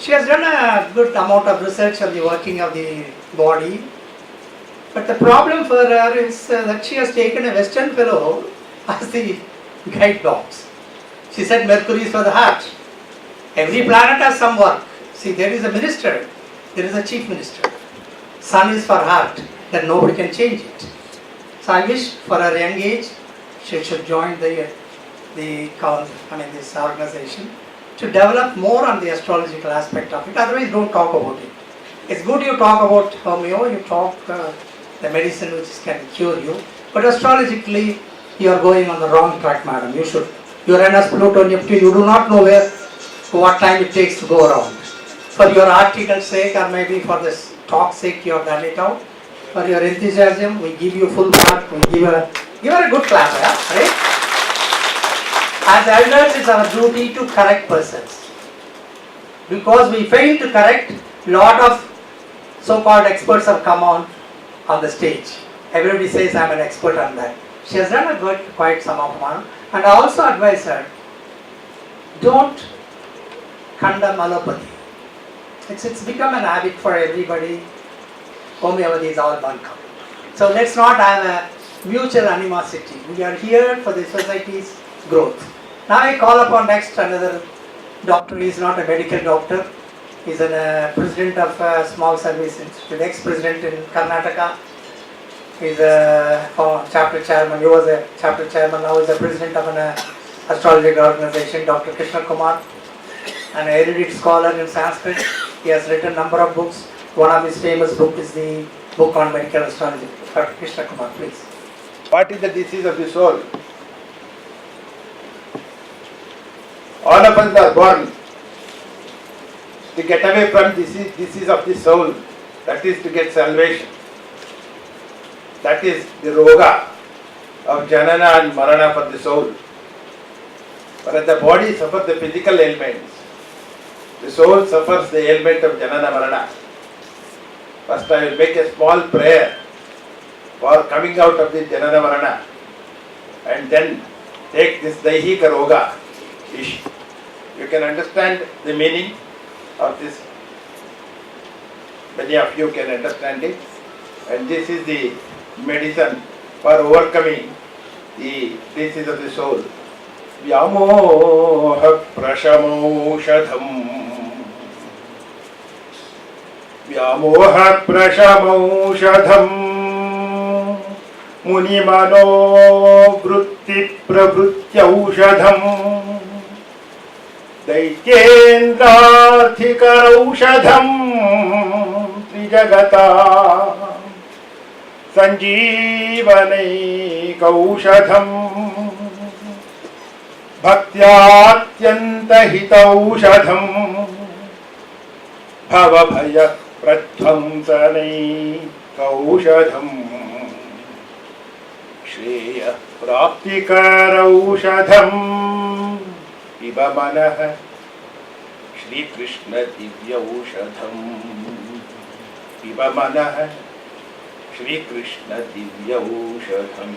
She has done a good amount of research on the working of the body, but the problem for her is that she has taken a Western fellow as the guide dogs. She said Mercury is for the heart. Every planet has some work. See, there is a minister, there is a chief minister. Sun is for heart, that nobody can change it. So I wish for her young age, she should join this organization to develop more on the astrological aspect of it. Otherwise, don't talk about it. It's good you talk about homeo, you talk the medicine which can cure you, but astrologically, you are going on the wrong track, madam. You should. Uranus, Pluto, Neptune, you do not know what time it takes to go around. For your article's sake, or maybe for this talk's sake, you have done it out. For your enthusiasm, we give you full mark. We give her a good clap, yeah? Right? As elders, it's our duty to correct persons. Because we fail to correct, lot of so-called experts have come on the stage. Everybody says I'm an expert on that. She has done quite some of them. And I also advise her, don't condemn allopathy. It's become an habit for everybody. Homeopathy is all bunkum. So let's not have a mutual animosity. We are here for the society's growth. Now I call upon next another doctor. He is not a medical doctor. He is a president of a small service institute, ex-president in Karnataka. He is a chapter chairman. He was a chapter chairman. Now he is a president of an astrology organization, Dr. Krishna Kumar, an erudite scholar in Sanskrit. He has written a number of books. One of his famous books is the book on medical astrology. Dr. Krishna Kumar, please. What is the disease of the soul? All of us are born to get away from disease of the soul. That is to get salvation. That is the roga of janana and marana for the soul. Whereas the body suffers the physical ailments, the soul suffers the ailment of janana marana. First I will make a small prayer for coming out of the janana marana and then take this daihika roga. You can understand the meaning of this. Many of you can understand it. And this is the medicine for overcoming the disease of the soul. Vyamoha prashamaushadham. Vyamoha prashamaushadham. Munimano vritti pravrityaushadham. Daityendrathikaraushadham. Trijagata. Sanjeevanaikaushadham. Bhaktyatyantahitaushadham. Bhavabhaya pradhvamsanaikaushadham. Shreya praptikaraushadham. Piba manah Shri Krishna divyaushadham. Piba manah Shri Krishna divyaushadham.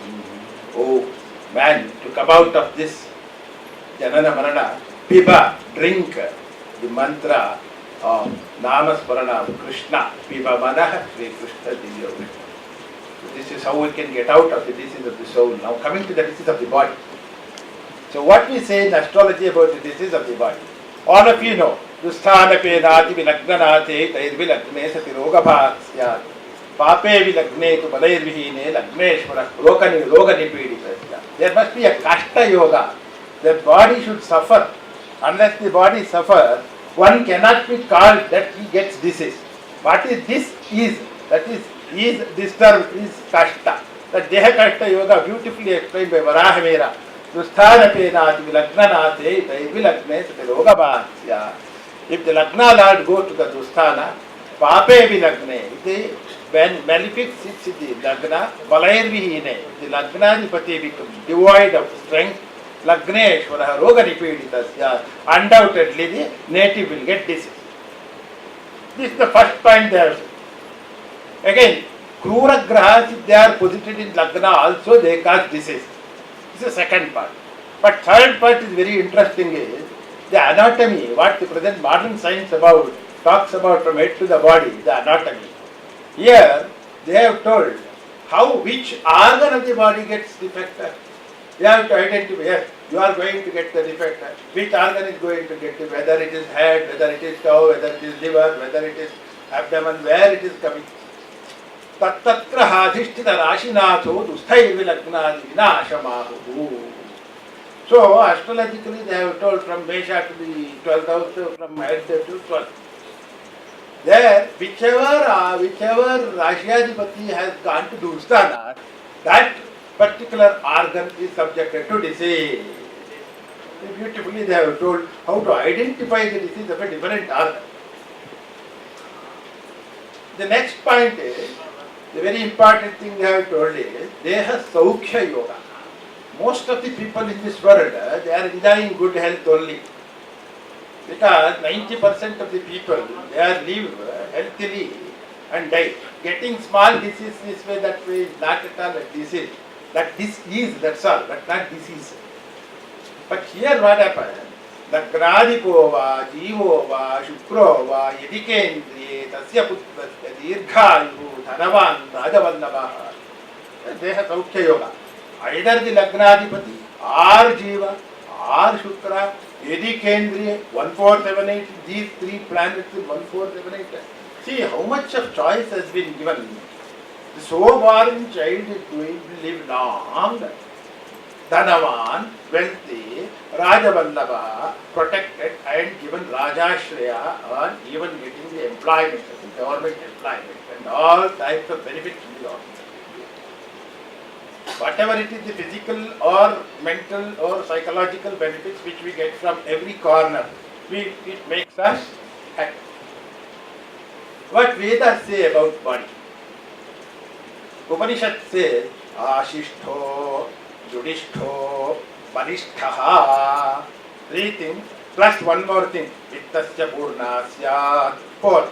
Oh man, to come out of this janana marana, piba, drink the mantra of namasparana of Krishna. Piba manah Shri Krishna divyaushadham. This is how we can get out of the disease of the soul. Now coming to the disease of the body. So what we say in astrology about the disease of the body, all of you know, Dusthana penati vilagnanate tairvilagne sati rogabhasyat pape vilagne tu balairvihine lagneshvara roganipidita. There must be a kashta yoga. The body should suffer. Unless the body suffers, one cannot be called that he gets disease. What is this is, that is disturbed, is kashta. That deha kashta yoga beautifully explained by Varahamira. Dusthana penati vilagnanate tairvilagne sati rogabhasyat. If the Lagna Lord go to the Dusthana, Pape Vilagne, when Malefic sits in the Lagna, Valairvihine, the Lagnadipati becomes devoid of strength, Lagneshwara Roganipiditasya, undoubtedly the native will get disease. This is the first point there. Again, Krura Grahas, if they are posited in Lagna also, they cause disease. This is the second part. But third part is very interesting is, The anatomy, what the present modern science about talks about from head to the body, the anatomy. Here they have told how which organ of the body gets defected. You have to identify, yes, you are going to get the defect. Which organ is going to get it, whether it is head, whether it is toe, whether it is liver, whether it is abdomen, where it is coming. Tattakrahadhisthita rashinatho dusthaivilagna vinashamahu. So astrologically they have told from Mesha to the 12th house, from head to 12th. There, whichever Rashyadipati has gone to Dusthana, that particular organ is subjected to disease. Beautifully they have told how to identify the disease of a different organ. The next point is, the very important thing they have told is, Deha Saukhya Yoga. Most of the people in this world, they are enjoying good health only. Because 90% of the people, they are live healthily and die. Getting small disease this way, that way is not at all a disease. That disease, that's all, but not disease. But here what happens? Nagradipo va, jivo va, shukro va, yadikendriye, tasya putrasya, dirghayu, dhanavan, rajavallabha. Deha Saukhya Yoga. Either the Lagnadipati, or Jiva, or Shukra, Yadikendriye, 1478, these three planets in 1478. See how much of choice has been given. The so born child is going to live long. Dhanavan, wealthy, Rajavallabha, protected and given Rajashreya, or even getting the employment, the government employment, and all types of benefits in the office. Whatever it is, the physical or mental or psychological benefits which we get from every corner, it makes us happy. What Vedas say about body? Upanishad says, Ashishto, Judishto, Balishtaha. Three things, plus one more thing, Vittasya Purnasya. Four.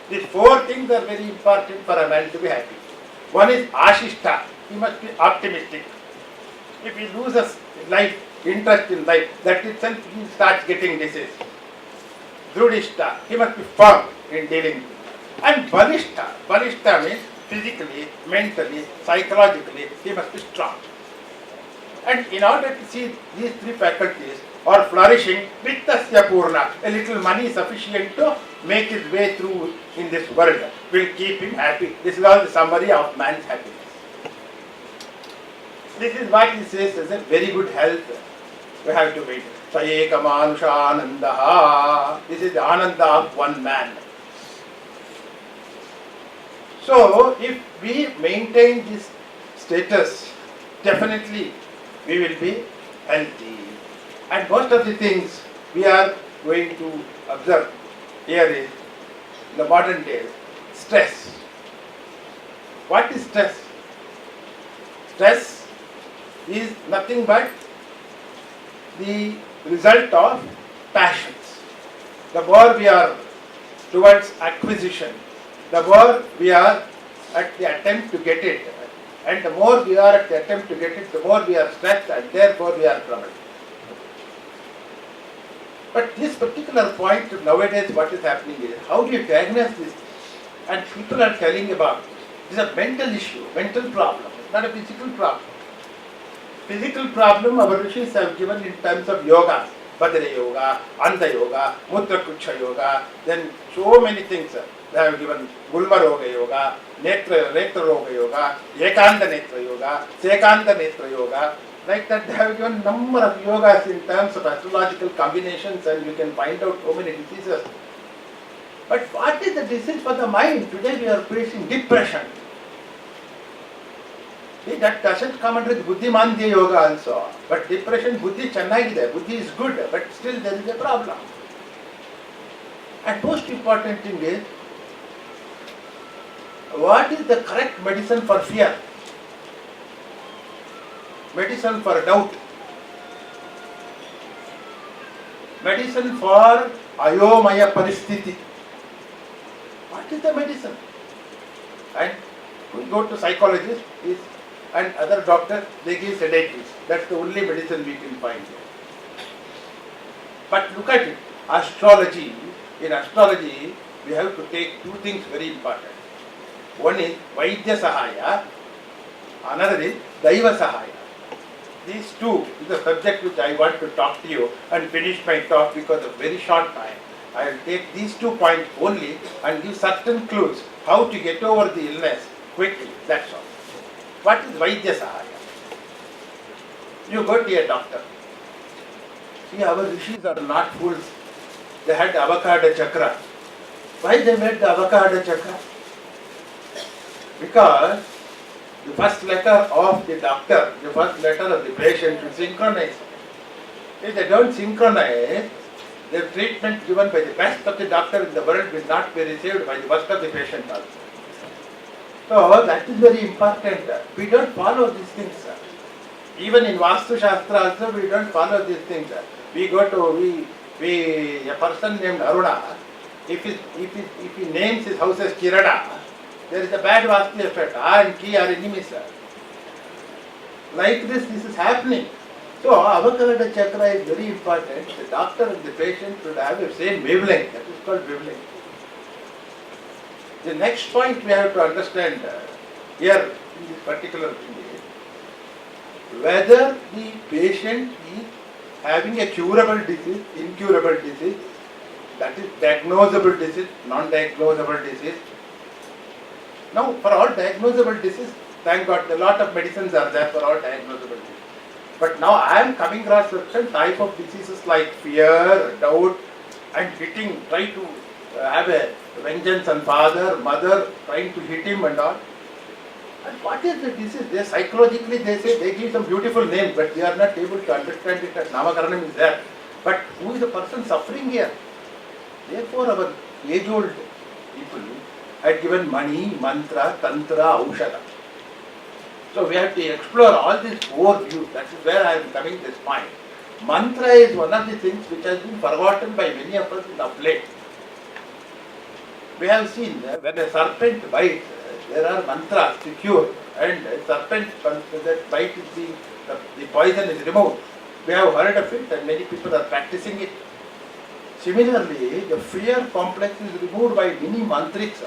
These four things are very important for a man to be happy. One is Ashishta. He must be optimistic. If he loses life, interest in life, that itself he starts getting disease. Drudishta, he must be firm in dealing with it. And Balishta, Balishta means physically, mentally, psychologically, he must be strong. And in order to see these three faculties are flourishing, Vittasya Purna, a little money sufficient to make his way through in this world, will keep him happy. This is all the summary of man's happiness. This is what he says as a very good health. We have to wait. Sayeka manusha anandaha. This is the ananda of one man. So, if we maintain this status, definitely we will be healthy. And most of the things we are going to observe here is, in the modern days, stress. What is stress? Stress is nothing but the result of passions. The more we are towards acquisition, the more we are at the attempt to get it, and the more we are at the attempt to get it, the more we are stressed, and therefore we are troubled. But this particular point nowadays, what is happening is, how do you diagnose this? And people are telling about it. It is a mental issue, mental problem, it's not a physical problem. Physical problem our rishis have given in terms of yoga, Bhadra Yoga, Anta Yoga, Mudra Kucha Yoga, then so many things they have given. Gulma Roga Yoga, Netra Roga Yoga, Ekanta Netra Yoga, Sekanta Netra Yoga. Like that they have given number of yogas in terms of astrological combinations, and you can find out so many diseases. But what is the disease for the mind? Today we are facing depression. See, that doesn't come under the Buddhimandya Yoga also. But depression, Buddhi channagide, Buddhi is good, but still there is a problem. And most important thing is, what is the correct medicine for fear? Medicine for doubt. Medicine for ayomaya paristhiti. What is the medicine? And we go to psychologists and other doctors, they give sedatives. That's the only medicine we can find here. But look at it, astrology. In astrology, we have to take two things very important. One is Vaidya Sahaya, another is Daiva Sahaya. These two is the subject which I want to talk to you and finish my talk because of very short time. I will take these 2 points only and give certain clues how to get over the illness quickly. That's all. What is Vaidya Sahaya? You go to a doctor. See, our rishis are not fools. They had the avocado chakra. Why they made the avocado chakra? Because the first letter of the doctor, the first letter of the patient should synchronize. If they don't synchronize, the treatment given by the best of the doctor in the world will not be received by the worst of the patient also. So that is very important. We don't follow these things. Even in Vastu Shastra also we don't follow these things. We go to a person named Aruna, if he names his house as Kirana, there is a bad Vastu effect. And Ki are enemies. Like this is happening. So avocado chakra is very important. The doctor and the patient should have the same wavelength. That is called wavelength. The next point we have to understand here in this particular thing is whether the patient is having a curable disease, incurable disease, that is diagnosable disease, non-diagnosable disease. Now for all diagnosable disease, thank God a lot of medicines are there for all diagnosable disease. But now I am coming across certain type of diseases like fear, doubt and hitting, try to have a vengeance on father, mother, trying to hit him and all. And what is the disease? They psychologically they say, they give some beautiful name, but we are not able to understand it that Namakaranam is there. But who is the person suffering here? Therefore our age-old people had given money, mantra, tantra, aushadha. So we have to explore all these 4 views. That is where I am coming to this point. Mantra is one of the things which has been forgotten by many of us in of late. We have seen when a serpent bites, there are mantras to cure, and a serpent that bites the poison is removed. We have heard of it and many people are practicing it. Similarly, the fear complex is removed by many mantriks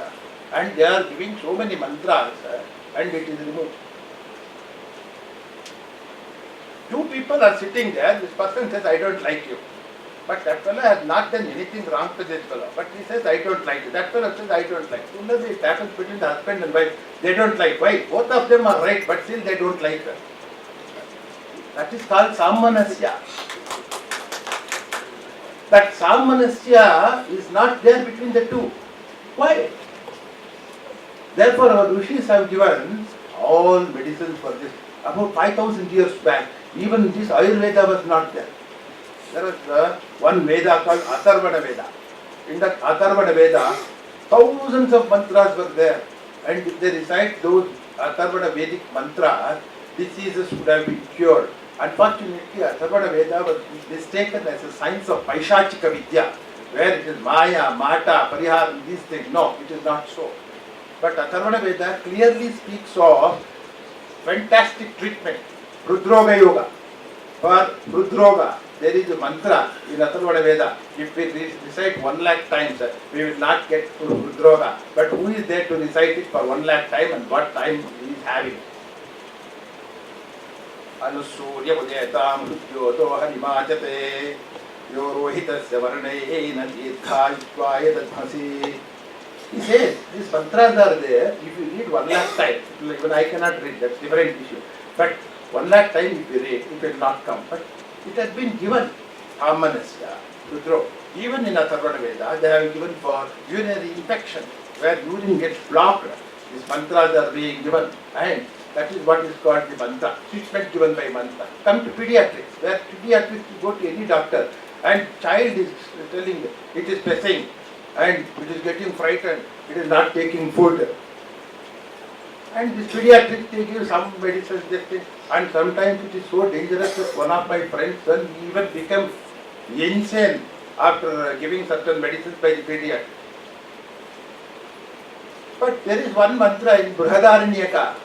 and they are giving so many mantras and it is removed. 2 people are sitting there, this person says, I don't like you. But that fellow has not done anything wrong to this fellow. But he says, I don't like you. That fellow says, I don't like you. Similarly, it happens between the husband and wife. They don't like. Why? Both of them are right, but still they don't like her. That is called Sammanasya. That Sammanasya is not there between the 2. Why? Therefore, our rishis have given all medicines for this. About 5,000 years back, even this Ayurveda was not there. There was one Veda called Atharvana Veda. In that Atharvana Veda, thousands of mantras were there. And if they recite those Atharvana Vedic mantras, diseases would have been cured. Unfortunately, Atharvana Veda was mistaken as a science of Paishachika Vidya, where it is Maya, Mata, Parihara, these things. No, it is not so. But Atharvana Veda clearly speaks of fantastic treatment, Rudroga Yoga. For Rudroga, there is a mantra in Atharvana Veda. If we recite 1 lakh times, we will not get to Rudroga. But who is there to recite it for 1 lakh time and what time he is having? Anusurya Udayatam Rudyoto Harimajate Yorohitasya Varnayena Tirthaytvaya Dadhasi. He says, these mantras are there. If you read 1 lakh time, even I cannot read, that's different issue. But 1 lakh time if you read, it will not come. But it has been given, Amanasya, to throw. Even in Atharvana Veda, they have given for urinary infection, where urine gets blocked. These mantras are being given, and that is what is called the mantra, treatment given by mantra. Come to pediatrics, where pediatrics you go to any doctor, and child is telling it is pressing, and it is getting frightened, it is not taking food. And this pediatrics, they give some medicines, this thing, and sometimes it is so dangerous that one of my friends son even became insane after giving certain medicines by the pediatric. But there is one mantra in Brihadaranyaka.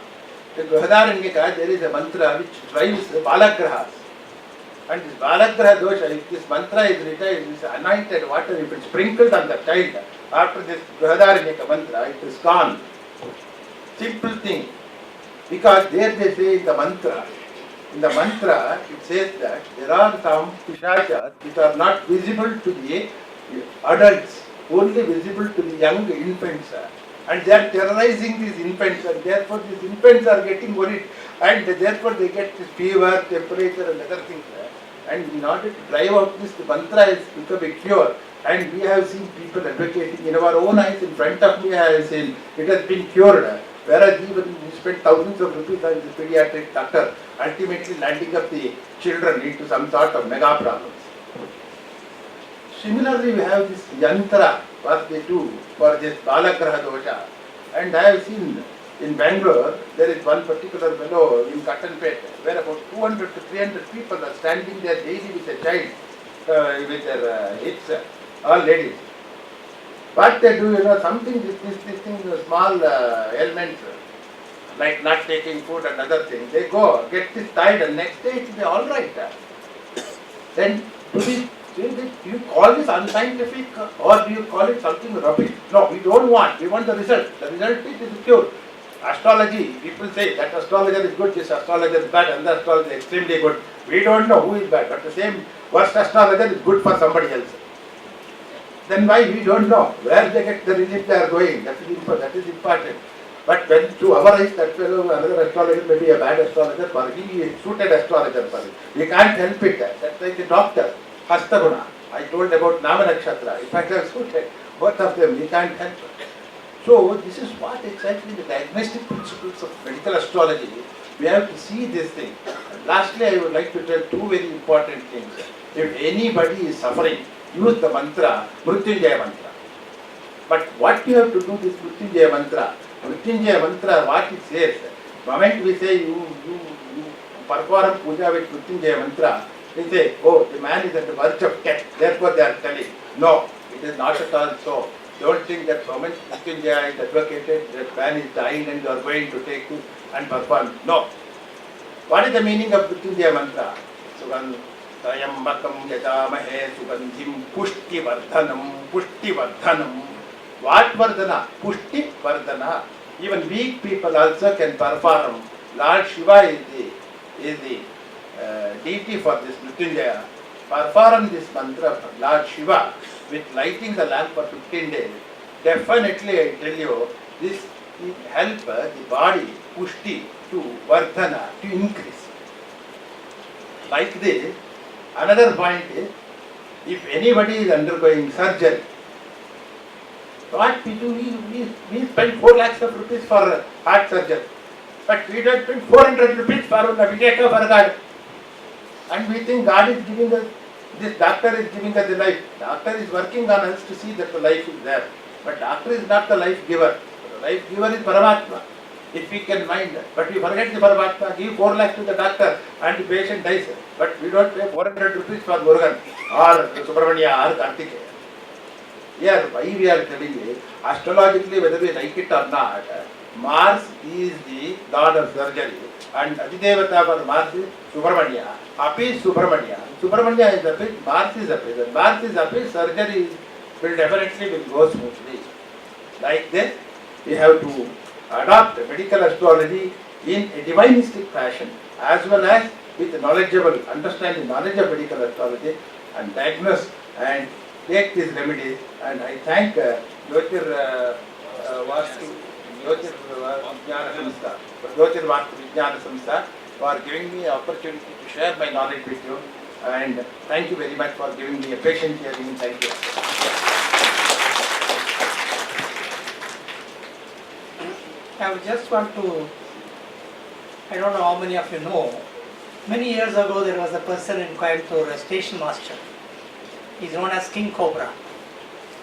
In Brihadaranyaka there is a mantra which drives balagrahas. And this Balagraha dosha, if this mantra is written, this anointed water, if it's sprinkled on the child, after this Grahadharanyaka mantra, it is gone. Simple thing. Because there they say in the mantra, it says that there are some pishachas which are not visible to the adults, only visible to the young infants. And they are terrorizing these infants, and therefore these infants are getting worried, and therefore they get this fever, temperature and other things. And in order to drive out this, the mantra has become a cure. And we have seen people advocating in our own eyes, in front of me I have seen, it has been cured. Whereas even we spent thousands of rupees on the pediatric doctor, ultimately landing up the children into some sort of mega problems. Similarly, we have this yantra, what they do for this Balagraha dosha. And I have seen in Bangalore, there is one particular fellow in Kattanpet, where about 200 to 300 people are standing there daily with a child, with their hips, all ladies. What they do, something, this thing, small ailments, like not taking food and other things, they go, get this tied, and next day it will be all right. Then, do you call this unscientific, or do you call it something rubbish? No, we don't want, we want the result. The result is a cure. Astrology, people say that astrologer is good, this astrologer is bad, and the astrologer is extremely good. We don't know who is bad, but the same worst astrologer is good for somebody else. Then why we don't know where they get the relief they are going? That is important. But when to our eyes, that fellow, another astrologer may be a bad astrologer, but he is suited astrologer for it. We can't help it. That's like a doctor, Hastaguna. I told about Nama Nakshatra. In fact, I have suited both of them. We can't help it. So this is what exactly the diagnostic principles of medical astrology. We have to see this thing. And lastly, I would like to tell two very important things. If anybody is suffering, use the mantra, Mrityunjaya mantra. But what you have to do this Mrityunjaya mantra? Mrityunjaya mantra, what it says, the moment we say you perform puja with Mrityunjaya mantra, they say, oh, the man is at the verge of death, therefore they are telling. No, it is not at all so. Don't think that the moment Mrityunjaya is advocated, that man is dying and you are going to take it and perform. No. What is the meaning of Mrityunjaya mantra? Sayambakam yajamahe sugandhim pushti vardhanam. What vardhana? Pushti vardhana. Even weak people also can perform. Lord Shiva is the deity for this Mrityunjaya. Perform this mantra for Lord Shiva with lighting the lamp for 15 days. Definitely I tell you, this will help the body, pushti, to vardhana, to increase. Like this, another point is, if anybody is undergoing surgery, what we do, we spend 4 lakhs of rupees for heart surgery, but we don't spend 400 rupees for a Videka for God. And we think God is giving us, this doctor is giving us the life. Doctor is working on us to see that the life is there. But doctor is not the life giver. The life giver is Paramatma. If we can mind that. But we forget the Paramatma, give 4 lakhs to the doctor and the patient dies. But we don't pay 400 rupees for Murugan or Subramania or Kartikeya. Here, why we are telling you, astrologically, whether we like it or not, Mars is the god of surgery, and Adidevata for Mars is Subramania. Api is Subramania. Subramania is Api, Mars is Api. When Mars is Api, surgery will definitely go smoothly. Like this, we have to adopt medical astrology in a divinistic fashion, as well as with knowledgeable, understanding knowledge of medical astrology, and diagnose and take these remedies. And I thank Jyotir Vastu Vijnana Samstha for giving me an opportunity to share my knowledge with you. And thank you very much for giving me a patient hearing. Thank you. I would just want to, I don't know how many of you know, many years ago there was a person in Coimbatore, a station master. He is known as King Cobra.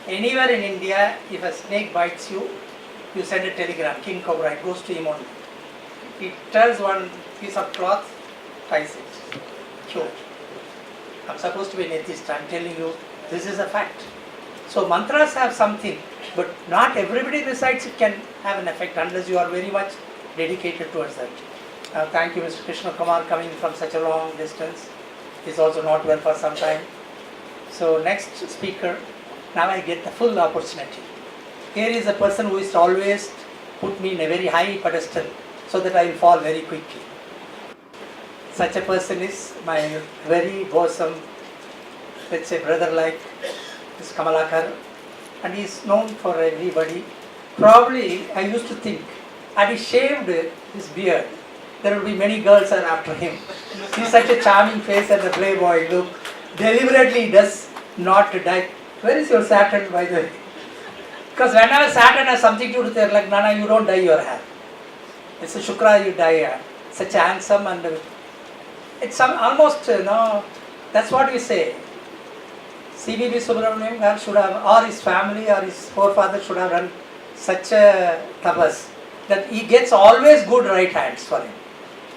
Anywhere in India, if a snake bites you, you send a telegram, King Cobra, it goes to him only. He turns one piece of cloth, ties it, cured. I'm supposed to be an atheist, I'm telling you, this is a fact. So mantras have something, but not everybody recites it can have an effect unless you are very much dedicated towards that. Thank you, Mr. Krishna Kumar, coming from such a long distance. is also not well for some time. So next speaker, now I get the full opportunity. Here is a person who is always put me in a very high pedestal so that I will fall very quickly. Such a person is my very bosom, let's say brother like this Kamalakar, and he is known for everybody. Probably I used to think, had he shaved his beard, there will be many girls are after him. He's such a charming face and a playboy look. Deliberately does not dye. Where is your Saturn, by the way? Because whenever Saturn has something to do with it, like Nana, you don't dye your hair. It's a Shukra, you dye hair. Such a handsome and it's almost, that's what we say. CVB Subramaniam should have, or his family or his forefathers should have run such a tapas that he gets always good right hands for him.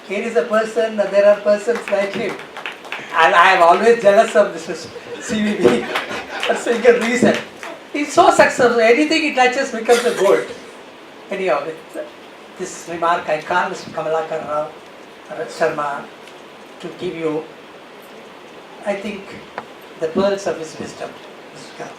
Here is a person, there are persons like him. And I am always jealous of this CVB for single reason. He's so successful, anything he touches becomes a gold. Anyhow, with this remark, I call Mr. Kamalakar Rao Sharma to give you, I think, the pearls of his wisdom. Mr. Kamal.